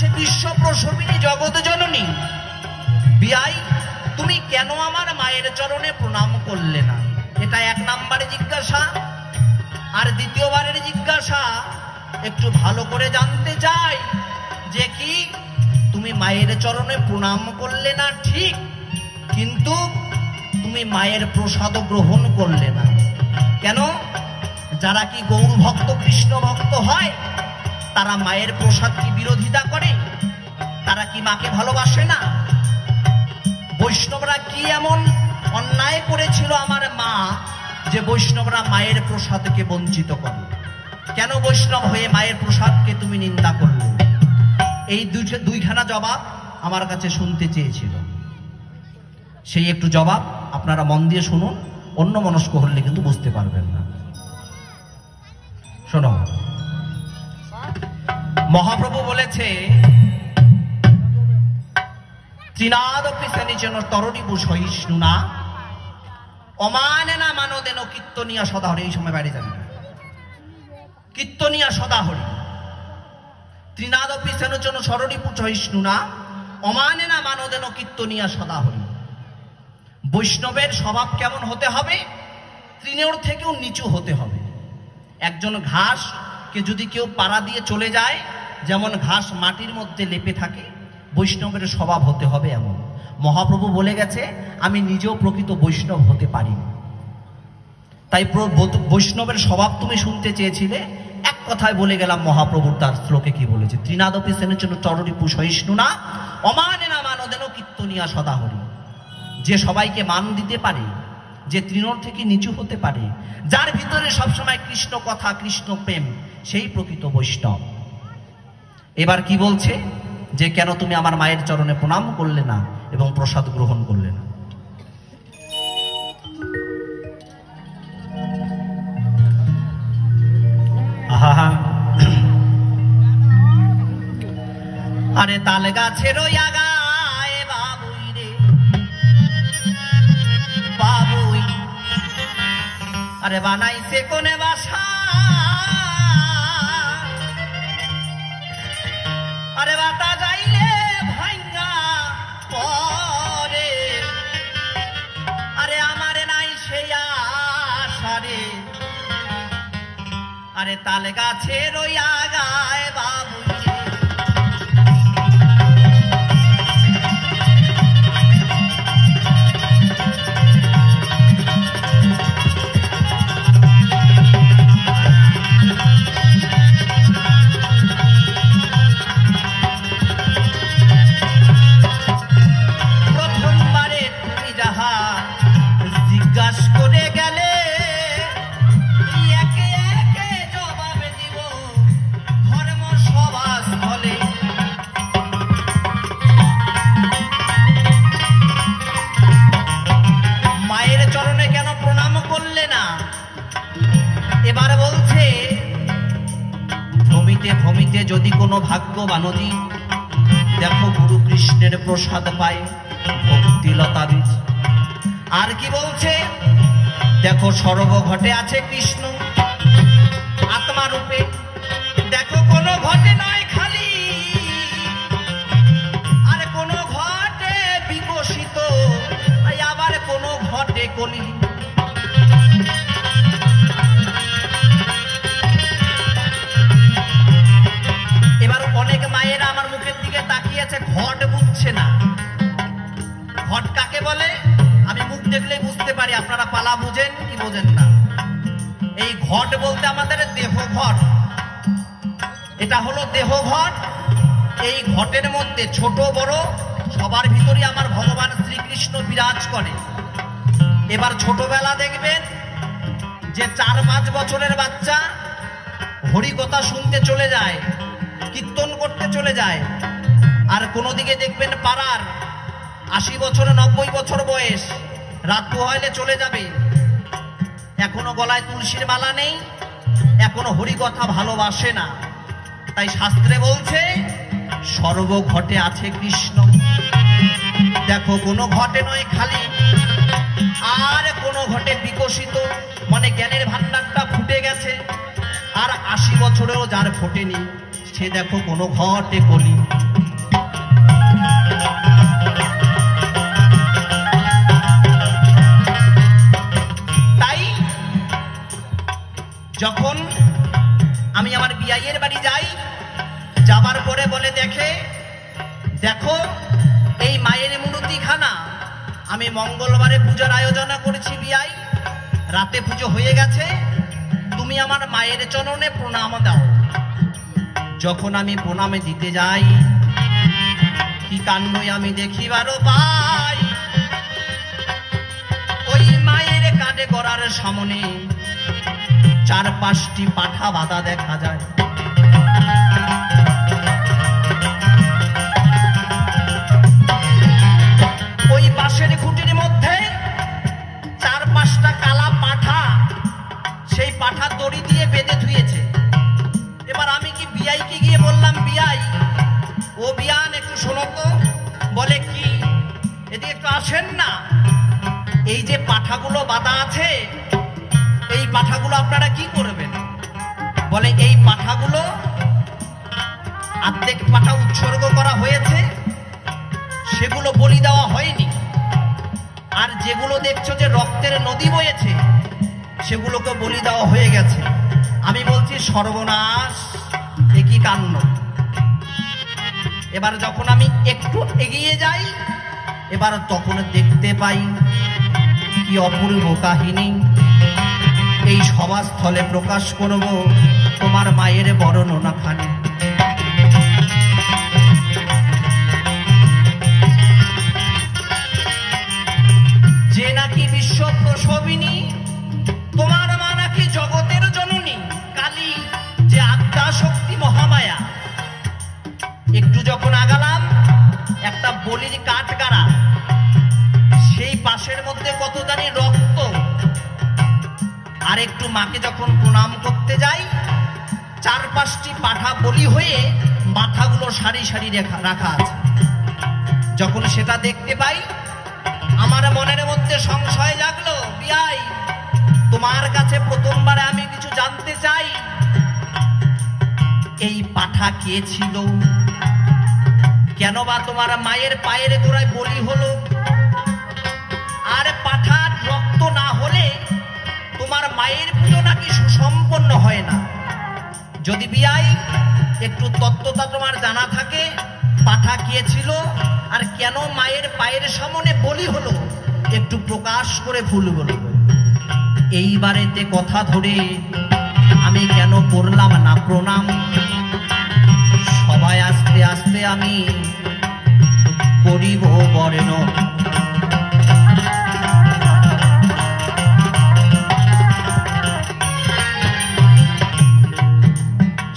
আছে বিশ্ব প্রসবিনী জগৎ জননী, বিয়াই তুমি কেন আমার মায়ের চরণে প্রণাম করলে না? এটা এক নম্বরে জিজ্ঞাসা। আর দ্বিতীয়বারের জিজ্ঞাসা একটু ভালো করে জানতে চাই যে কি তুমি মায়ের চরণে প্রণাম করলে না ঠিক, কিন্তু তুমি মায়ের প্রসাদ গ্রহণ করলে না কেন? যারা কি গৌর ভক্ত কৃষ্ণ ভক্ত হয় তারা মায়ের প্রসাদ কি বিরোধিতা করে? তারা কি মাকে ভালোবাসে না? বৈষ্ণবরা কি এমন অন্যায় করেছিল আমার মা যে বৈষ্ণবরা মায়ের প্রসাদকে বঞ্চিত করে? কেন বৈষ্ণব হয়ে মায়ের প্রসাদকে তুমি নিন্দা করলে? এই দুইখানা জবাব আমার কাছে শুনতে চেয়েছিল। সেই একটু জবাব আপনারা মন দিয়ে শুনুন, অন্য মনস্ক হলে কিন্তু বুঝতে পারবেন না। শোনো, মহাপ্রভু বলেছে ত্রিনাদপি সেনিচন তরণীপু সহিষ্ণু না অমানে না মানদেন কীর্তনিয়া সদাহরি। এই সময় বাইরে যাবে কীর্তনিয়া সদাহরি। ত্রিনাদপি সেনচন সরণীপু সহিষ্ণু না অমানে না মানদেন কীর্তনিয়া সদাহরি। বৈষ্ণবের স্বভাব কেমন হতে হবে? তৃণের থেকেও নিচু হতে হবে। একজন ঘাসকে যদি কেউ পাড়া দিয়ে চলে যায়, যেমন ঘাস মাটির মধ্যে লেপে থাকে, বৈষ্ণবের স্বভাব হতে হবে এমন। মহাপ্রভু বলে গেছে আমি নিজেও প্রকৃত বৈষ্ণব হতে পারি। তাই বৈষ্ণবের স্বভাব তুমি শুনতে চেয়েছিলে, এক কথায় বলে গেলাম মহাপ্রভুর তার শ্লোকে কি বলেছে, ত্রিনাদপি সেনচন চরণীপু সহিষ্ণু না অমানে না মানদেন কীর্তনিয়া সদাহরি। যে সবাইকে মান দিতে পারে, যে তৃণর থেকে নিচু হতে পারে, যার ভিতরে সবসময় কৃষ্ণ কথা কৃষ্ণ প্রেম, সেই প্রকৃত বৈষ্ণব। এবার কি বলছে যে কেন তুমি আমার মায়ের চরণে প্রণাম করলে না এবং প্রসাদ গ্রহণ করলে না? আহা, আরে তাল গাছের ওই আগায় বাবুই রে বাবুই, আরে বানাইছে কোনে বাসা, আরে বাতা যাইলে ভাঙ্গা পরে, আরে আমারে নাই সেই আশারে, আরে তাল গাছের ওই আগায় বাবুই। যদি কোনো ভাগ্যবানদী দেখো গুরু কৃষ্ণের প্রসাদ পায় ভক্তিলতা বীজ। আর কি বলছে, দেখো সর্বঘটে আছে কৃষ্ণ আত্মা রূপে, দেখো কোনো ঘটে নয় খালি, আর কোনো ঘটে বিকশিত, আবার কোনো ঘটে কলি। এবার অনেক মায়েরা আমার মুখের দিকে তাকিয়েছে, ঘট বুঝছে না। ঘট কাকে বলে আমি মুখ দেখলেই বুঝতে পারি, আপনারা পালা বুঝেন কি বোঝেন না। এই ঘট বলতে আমাদের দেহ ঘট, এটা হলো দেহ ঘট। এই ঘটের মধ্যে ছোট বড় সবার ভিতরে আমার ভগবান শ্রীকৃষ্ণ বিরাজ করে। এবার ছোটবেলা দেখবেন যে 4-5 বছরের বাচ্চা হরিকথা শুনতে চলে যায়, কীর্তন করতে চলে যায়। আর কোনো দিকে দেখবেন পাড়ার 80 বছর 90 বছর বয়স, রাত পোহাইলে চলে যাবে, এখনো গলায় তুলসীর মালা নেই, এখনো হরিকথা ভালোবাসে না। তাই শাস্ত্রে বলছে সর্বঘটে আছে কৃষ্ণ, দেখো কোনো ঘটে নয় খালি, আর কোনো ঘটে বিকশিত, মানে জ্ঞানের ভান্ডারটা ফুটে গেছে। আর 80 বছরেও যার ফোটেনি সে দেখো কোনো ঘটে কলি। যখন আমি আমার বিয়াইয়ের বাড়ি যাই, যাবার পরে বলে দেখো এই মায়ের মূর্তিখানা আমি মঙ্গলবারে পূজার আয়োজন করেছি বিয়াই, রাতে পুজো হয়ে গেছে, তুমি আমার মায়ের চরণে প্রণাম দাও। যখন আমি প্রণামে দিতে যাই, কি কাণ্ডই আমি দেখিবারও পাই, ওই মায়ের কাঁধে গড়ার সামনে 4-5টি পাঠা বাঁধা দেখা যায়। ওই বাঁশের খুঁটির মধ্যে 4-5টা কালা পাঠা, সেই পাঠা দড়ি দিয়ে বেঁধে ধুয়েছে। এবার আমি কি বিয়াইকে গিয়ে বললাম, বিয়াই ও বিয়ান একটু শোনো তো। বলে কি, এদিকে একটু আসেন না, এই যে পাঠাগুলো বাঁধা আছে, এই পাঠাগুলো আপনারা কি করবেন? বলে এই পাঠাগুলো অর্ধেক পাঠা উৎসর্গ করা হয়েছে, সেগুলো বলি দেওয়া হয়নি, আর যেগুলো দেখছো যে রক্তের নদী বয়েছে, সেগুলোকে বলি দেওয়া হয়ে গেছে। আমি বলছি সর্বনাশ, এ কি কাণ্ড। এবার যখন আমি একটু এগিয়ে যাই, এবার তখন দেখতে পাই কি অপূর্ব কাহিনী। এই সভাস্থলে প্রকাশ করব তোমার মায়ের বর্ণনাখানি। যে নাকি বিশ্ব প্রসবিনী, তোমার মা নাকি জগতের জননী কালী, যে আদ্যা শক্তি মহামায়া। একটু যখন আগালাম, একটা বলির কাঠ গাড়া, সেই পাশের মধ্যে কত জানি রক্ত। আর একটু মাকে যখন প্রণাম করতে যাই, 4-5টি পাঠা বলি হয়ে মাথাগুলো সারি সারি রাখা আছে। যখন সেটা দেখতে পাই, আমার মনের মধ্যে সংশয় জাগলো, বিয়াই তোমার কাছে প্রথমবারে আমি কিছু জানতে চাই, এই পাঠা কে ছিল? কেন বা তোমার মায়ের পায়ের গোড়ায় বলি হলো? আর পাঠার রক্ত না হলে তোমার মায়ের পুজো নাকি সুসম্পন্ন হয় না। যদি বিয়াই একটু তত্ত্বটা তোমার জানা থাকে, পাঠা কে ছিল আর কেন মায়ের পায়ের সামনে বলি হলো, একটু প্রকাশ করে ভুল বলবো। এইবারেতে কথা ধরে আমি কেন করলাম না প্রণাম? সবাই আস্তে আস্তে আমি করিব বর্ণ।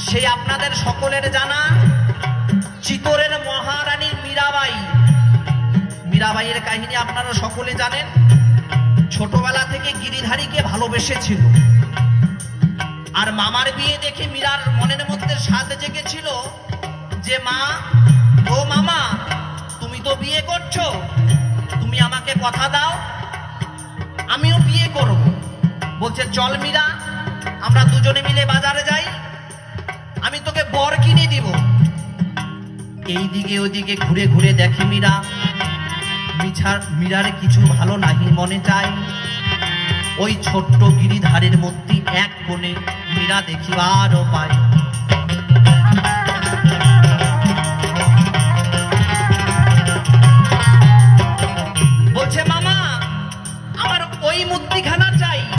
সেই আপনাদের সকলের জানা চিতোরের মহারানী মীরাবাই। মীরাবাইয়ের কাহিনী আপনারা সকলে জানেন। ছোটবেলা থেকে গিরিধারীকে ভালোবেসেছিল, আর মামার বিয়ে দেখে মীরার মনের মধ্যে স্বাদ জেগেছিল যে মা, ও মামা তুমি তো বিয়ে করছো, তুমি আমাকে কথা দাও, আমিও বিয়ে করব। বলছে চল মীরা, আমরা দুজনে মিলে বাজারে যাই, আমি তোকে বর কিনে দিব। এইদিকে ওইদিকে ঘুরে ঘুরে দেখে মীরা, মীরার কিছু ভালো নাহি মনে চায়। ওই ছোট্ট গিরিধারের মূর্তি এক কোণে মীরা দেখিবারও পায়। বলছে মামা, আমার ওই মূর্তিখানা